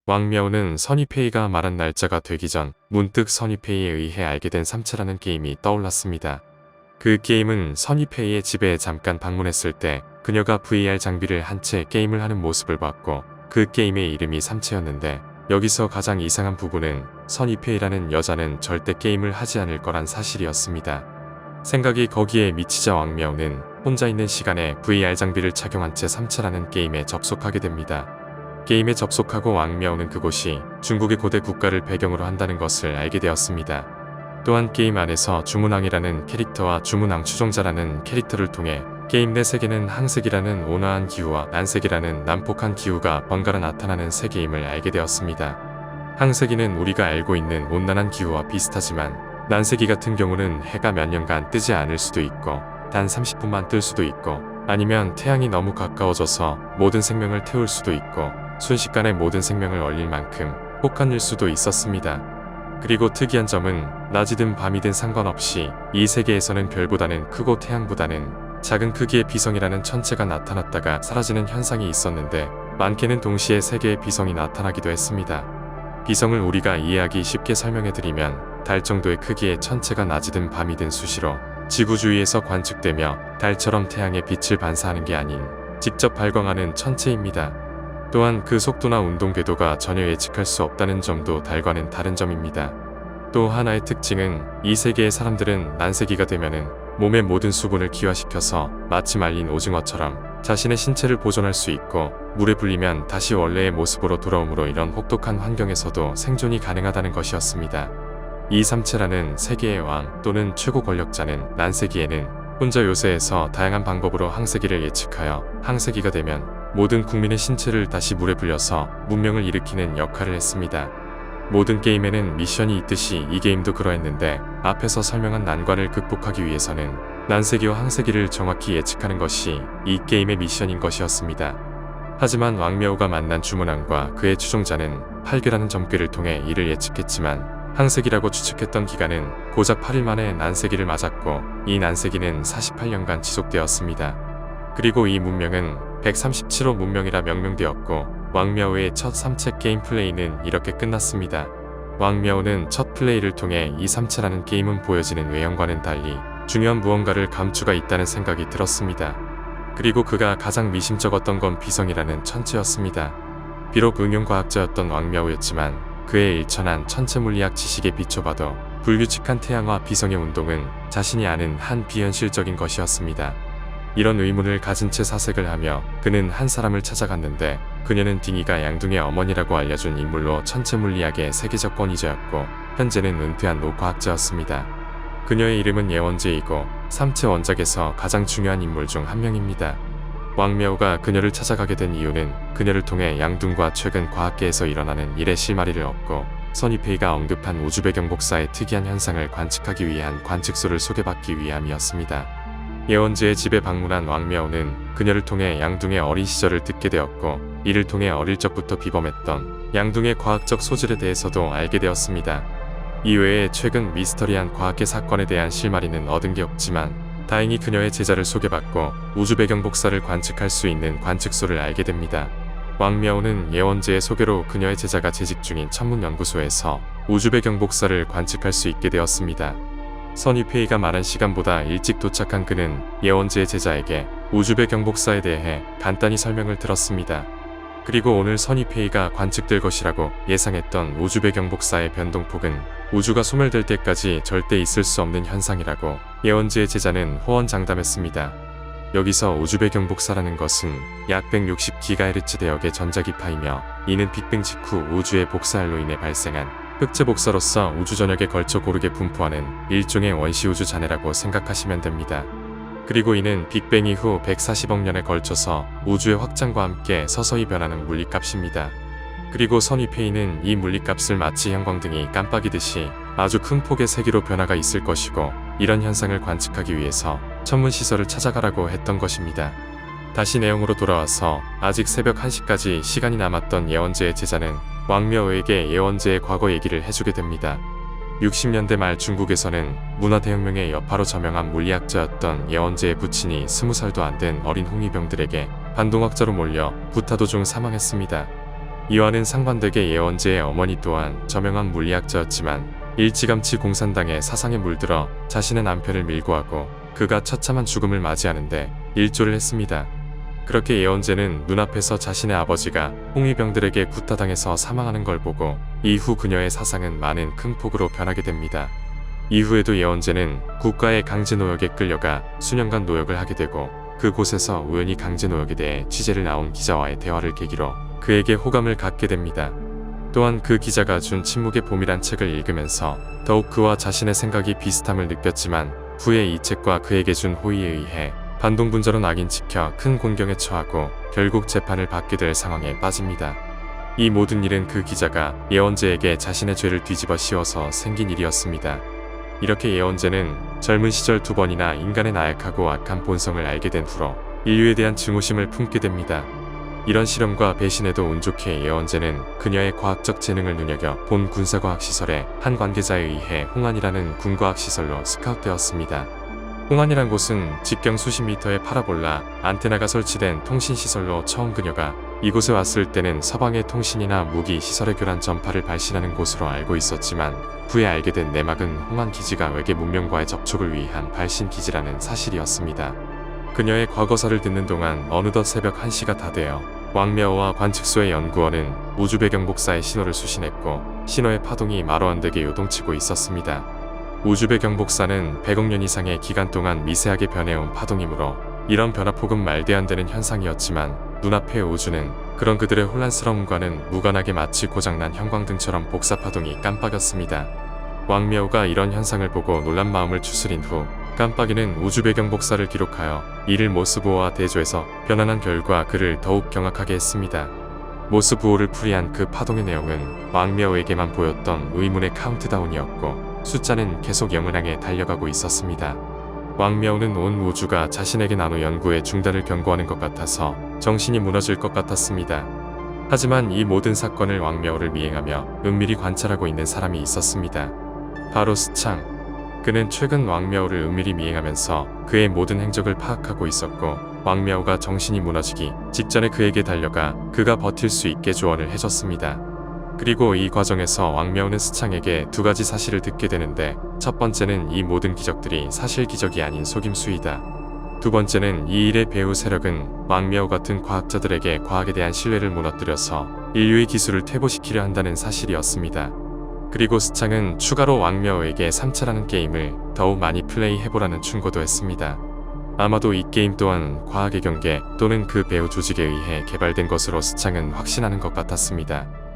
왕미아오는 선이페이가 말한 날짜가 되기 전 문득 선이페이에 의해 알게 된 삼체라는 게임이 떠올랐습니다. 그 게임은 선이페이의 집에 잠깐 방문했을 때 그녀가 VR 장비를 한 채 게임을 하는 모습을 봤고 그 게임의 이름이 삼체였는데 여기서 가장 이상한 부분은 선이페이라는 여자는 절대 게임을 하지 않을 거란 사실이었습니다. 생각이 거기에 미치자 왕미아오는 혼자 있는 시간에 VR 장비를 착용한 채 삼체라는 게임에 접속하게 됩니다. 게임에 접속하고 왕미아오는 그곳이 중국의 고대 국가를 배경으로 한다는 것을 알게 되었습니다. 또한 게임 안에서 주문왕이라는 캐릭터와 주문왕 추종자라는 캐릭터를 통해 게임 내 세계는 항색이라는 온화한 기후와 난색이라는 난폭한 기후가 번갈아 나타나는 세계임을 알게 되었습니다. 항색이는 우리가 알고 있는 온난한 기후와 비슷하지만 난색이 같은 경우는 해가 몇 년간 뜨지 않을 수도 있고 단 30분만 뜰 수도 있고 아니면 태양이 너무 가까워져서 모든 생명을 태울 수도 있고 순식간에 모든 생명을 얼릴 만큼 혹한일 수도 있었습니다. 그리고 특이한 점은 낮이든 밤이든 상관없이 이 세계에서는 별보다는 크고 태양보다는 작은 크기의 비성이라는 천체가 나타났다가 사라지는 현상이 있었는데 많게는 동시에 세 개의 비성이 나타나기도 했습니다. 비성을 우리가 이해하기 쉽게 설명해드리면 달 정도의 크기의 천체가 낮이든 밤이든 수시로 지구 주위에서 관측되며 달처럼 태양의 빛을 반사하는 게 아닌 직접 발광하는 천체입니다. 또한 그 속도나 운동 궤도가 전혀 예측할 수 없다는 점도 달과는 다른 점입니다. 또 하나의 특징은 이 세계의 사람들은 난세기가 되면은 몸의 모든 수분을 기화시켜서 마치 말린 오징어처럼 자신의 신체를 보존할 수 있고 물에 불리면 다시 원래의 모습으로 돌아오므로 이런 혹독한 환경에서도 생존이 가능하다는 것이었습니다. 이 삼체라는 세계의 왕 또는 최고 권력자는 난세기에는 혼자 요새에서 다양한 방법으로 항세기를 예측하여 항세기가 되면 모든 국민의 신체를 다시 물에 불려서 문명을 일으키는 역할을 했습니다. 모든 게임에는 미션이 있듯이 이 게임도 그러했는데 앞에서 설명한 난관을 극복하기 위해서는 난세기와 항세기를 정확히 예측하는 것이 이 게임의 미션인 것이었습니다. 하지만 왕미아오가 만난 주문왕과 그의 추종자는 8개라는 점괘를 통해 이를 예측했지만 항세기라고 추측했던 기간은 고작 8일 만에 난세기를 맞았고 이 난세기는 48년간 지속되었습니다. 그리고 이 문명은 137호 문명이라 명명되었고 왕미아오의 첫 삼체 게임 플레이는 이렇게 끝났습니다. 왕미아오는 첫 플레이를 통해 이 삼체라는 게임은 보여지는 외형과는 달리 중요한 무언가를 감추가 있다는 생각이 들었습니다. 그리고 그가 가장 미심쩍었던 건 비성이라는 천체였습니다. 비록 응용과학자였던 왕미아오였지만 그의 일천한 천체물리학 지식에 비춰봐도 불규칙한 태양과 비성의 운동은 자신이 아는 한 비현실적인 것이었습니다. 이런 의문을 가진 채 사색을 하며 그는 한 사람을 찾아갔는데 그녀는 딩이가 양둥의 어머니라고 알려준 인물로 천체물리학의 세계적 권위자였고 현재는 은퇴한 노과학자였습니다. 그녀의 이름은 예원제이고 삼체 원작에서 가장 중요한 인물 중 한 명입니다. 왕미아오가 그녀를 찾아가게 된 이유는 그녀를 통해 양둥과 최근 과학계에서 일어나는 일의 실마리를 얻고 선이페이가 언급한 우주배경복사의 특이한 현상을 관측하기 위한 관측소를 소개받기 위함이었습니다. 예원제의 집에 방문한 왕미아오는 그녀를 통해 양둥의 어린 시절을 듣게 되었고 이를 통해 어릴 적부터 비범했던 양둥의 과학적 소질에 대해서도 알게 되었습니다. 이외에 최근 미스터리한 과학계 사건에 대한 실마리는 얻은 게 없지만 다행히 그녀의 제자를 소개받고 우주배경복사를 관측할 수 있는 관측소를 알게 됩니다. 왕미아오는 예원제의 소개로 그녀의 제자가 재직 중인 천문연구소에서 우주배경복사를 관측할 수 있게 되었습니다. 선이페이가 말한 시간보다 일찍 도착한 그는 예원제의 제자에게 우주배경복사에 대해 간단히 설명을 들었습니다. 그리고 오늘 선이페이가 관측될 것이라고 예상했던 우주배경복사의 변동폭은 우주가 소멸될 때까지 절대 있을 수 없는 현상이라고 예원제의 제자는 호언장담했습니다. 여기서 우주배경복사라는 것은 약 160GHz 대역의 전자기파이며 이는 빅뱅 직후 우주의 복사열로 인해 발생한 흑체 복사로서 우주 전역에 걸쳐 고르게 분포하는 일종의 원시우주 잔해라고 생각하시면 됩니다. 그리고 이는 빅뱅 이후 140억 년에 걸쳐서 우주의 확장과 함께 서서히 변하는 물리값입니다. 그리고 선이페이는 이 물리값을 마치 형광등이 깜빡이듯이 아주 큰 폭의 세기로 변화가 있을 것이고 이런 현상을 관측하기 위해서 천문시설을 찾아가라고 했던 것입니다. 다시 내용으로 돌아와서 아직 새벽 1시까지 시간이 남았던 예원제의 제자는 왕미아오에게 예원제의 과거 얘기를 해주게 됩니다. 60년대 말 중국에서는 문화대혁명의 여파로 저명한 물리학자였던 예원제의 부친이 20살도 안 된 어린 홍위병들에게 반동학자로 몰려 구타도 중 사망했습니다. 이와는 상반되게 예언제의 어머니 또한 저명한 물리학자였지만 일찌감치 공산당의 사상에 물들어 자신의 남편을 밀고하고 그가 처참한 죽음을 맞이하는데 일조를 했습니다. 그렇게 예언제는 눈앞에서 자신의 아버지가 홍위병들에게 구타당해서 사망하는 걸 보고 이후 그녀의 사상은 많은 큰 폭으로 변하게 됩니다. 이후에도 예언제는 국가의 강제노역에 끌려가 수년간 노역을 하게 되고 그곳에서 우연히 강제노역에 대해 취재를 나온 기자와의 대화를 계기로 그에게 호감을 갖게 됩니다. 또한 그 기자가 준 침묵의 봄이란 책을 읽으면서 더욱 그와 자신의 생각이 비슷함을 느꼈지만 후에 이 책과 그에게 준 호의에 의해 반동분자로 낙인찍혀 큰 곤경에 처하고 결국 재판을 받게 될 상황에 빠집니다. 이 모든 일은 그 기자가 예언제에게 자신의 죄를 뒤집어 씌워서 생긴 일이었습니다. 이렇게 예언제는 젊은 시절 2번이나 인간의 나약하고 악한 본성을 알게 된 후로 인류에 대한 증오심을 품게 됩니다. 이런 실험과 배신에도 운 좋게 예언제는 그녀의 과학적 재능을 눈여겨 본 군사과학시설의 한 관계자에 의해 홍안이라는 군과학시설로 스카웃되었습니다. 홍안이란 곳은 직경 수십 미터의 파라볼라 안테나가 설치된 통신시설로 처음 그녀가 이곳에 왔을 때는 서방의 통신이나 무기 시설의 교란 전파를 발신하는 곳으로 알고 있었지만 후에 알게 된 내막은 홍안 기지가 외계 문명과의 접촉을 위한 발신 기지라는 사실이었습니다. 그녀의 과거사를 듣는 동안 어느덧 새벽 1시가 다 되어 왕묘와 관측소의 연구원은 우주 배경 복사의 신호를 수신했고 신호의 파동이 말어 안 되게 요동치고 있었습니다. 우주 배경 복사는 100억 년 이상의 기간 동안 미세하게 변해온 파동이므로 이런 변화폭은 말도 안 되는 현상이었지만 눈앞의 우주는 그런 그들의 혼란스러움과는 무관하게 마치 고장난 형광등처럼 복사 파동이 깜빡였습니다. 왕묘가 이런 현상을 보고 놀란 마음을 추스린 후 깜빡이는 우주 배경 복사를 기록하여 이를 모스부호와 대조해서 변환한 결과 그를 더욱 경악하게 했습니다. 모스부호를 풀이한 그 파동의 내용은 왕묘에게만 보였던 의문의 카운트다운이었고 숫자는 계속 0을 향해 달려가고 있었습니다. 왕묘는 온 우주가 자신에게 나노 연구의 중단을 경고하는 것 같아서 정신이 무너질 것 같았습니다. 하지만 이 모든 사건을 왕묘를 미행하며 은밀히 관찰하고 있는 사람이 있었습니다. 바로 스창. 그는 최근 왕묘를 은밀히 미행하면서 그의 모든 행적을 파악하고 있었고 왕묘가 정신이 무너지기 직전에 그에게 달려가 그가 버틸 수 있게 조언을 해줬습니다. 그리고 이 과정에서 왕묘는 스창에게 2가지 사실을 듣게 되는데 첫 번째는 이 모든 기적들이 사실 기적이 아닌 속임수이다. 두 번째는 이 일의 배후 세력은 왕묘 같은 과학자들에게 과학에 대한 신뢰를 무너뜨려서 인류의 기술을 퇴보시키려 한다는 사실이었습니다. 그리고 스창은 추가로 왕묘에게 3차라는 게임을 더욱 많이 플레이해보라는 충고도 했습니다. 아마도 이 게임 또한 과학의 경계 또는 그 배후 조직에 의해 개발된 것으로 스창은 확신하는 것 같았습니다.